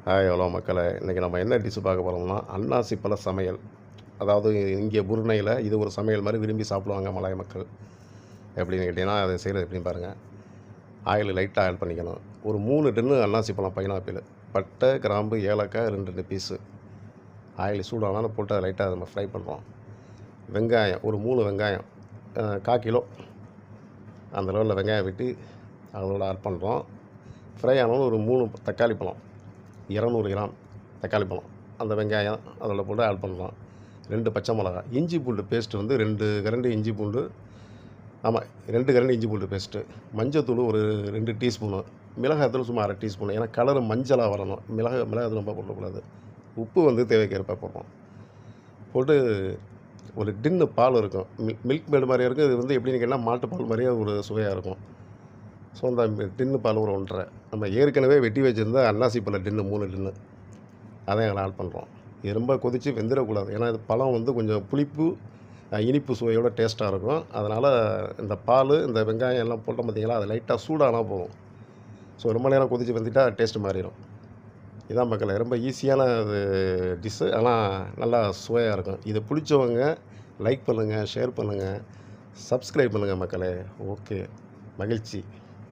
Hi hello மக்களே! இன்றைக்கி நம்ம என்ன டிஷ்ஷு பார்க்க போகிறோம்னா, அன்னாசி பழ சமையல். அதாவது இங்கே புருனையில இது ஒரு சமையல் மாரி விரும்பி சாப்பிடுவாங்க மலாய் மக்கள். எப்படின்னு கேட்டிங்கன்னா, அதை செய்கிறது எப்படின்னு பாருங்கள். ஆயில் லைட்டாக ஆட் பண்ணிக்கணும். ஒரு 3 டன்னு அன்னாசி பழம் பைனாப்பிள். பட்டை, கிராம்பு, ஏலக்காய் 2, 2 பீஸு. ஆயில் சூடானாலும் போட்டு அதை லைட்டாக நம்ம ஃப்ரை பண்ணுறோம். வெங்காயம் ஒரு 3 வெங்காயம், 1/4 கிலோ அந்த லெவலில் வெங்காயம் வெட்டி அதோட ஆட் பண்ணுறோம். ஃப்ரை ஆனாலும் ஒரு 3 தக்காளி பழம், 200 கிராம் தக்காளி பழம், அந்த வெங்காயம் அதில் போட்டு ஆட் பண்ணுறோம். 2 பச்சை மிளகாய், இஞ்சி பூண்டு பேஸ்ட்டு வந்து 2 கரண்டி இஞ்சி பூண்டு, ஆமாம் 2 கரண்டி இஞ்சி பூண்டு பேஸ்ட்டு, மஞ்சத்தூள் ஒரு 2 டீஸ்பூனு, மிளகாய்த்தூள் சும்மா 1/2 டீஸ்பூனு. ஏன்னா கலரு மஞ்சளாக வரணும். மிளகாய்த்தூள் ரொம்ப போடக்கூடாது. உப்பு வந்து தேவைக்கேற்ப போடுறோம். போட்டு ஒரு டின்னு பால் இருக்கும். மில்க் மேடு மாதிரியே இருக்கும். இது வந்து எப்படின்னு கேட்டிங்கன்னா மாட்டுப்பால் மாதிரியே ஒரு சுவையாக இருக்கும். ஸோ அந்த டின்னு பால் ஒரு 1.5, நம்ம ஏற்கனவே வெட்டி வச்சுருந்த அன்னாசி பழ டின்னு 3 டின்னு அதையும் அதில் ஆட் பண்ணுறோம். இது ரொம்ப கொதித்து வெந்துடக்கூடாது. ஏன்னா இது பழம் வந்து கொஞ்சம் புளிப்பு, இனிப்பு சுவையோட டேஸ்ட்டாக இருக்கும். அதனால் இந்த பால், இந்த வெங்காயம் எல்லாம் போட்டோம் பார்த்தீங்களா, அது லைட்டாக சூடானா போதும். ஸோ ரொம்ப நேரம் கொதித்து வெந்துட்டா டேஸ்ட்டு மாறிடும். இதான் மக்களே, ரொம்ப ஈஸியான இது டிஷ்ஷு. ஆனால் நல்லா சுவையாக இருக்கும். இது பிடிச்சவங்க லைக் பண்ணுங்கள், ஷேர் பண்ணுங்கள், சப்ஸ்கிரைப் பண்ணுங்கள் மக்களே. ஓகே, மகிழ்ச்சி.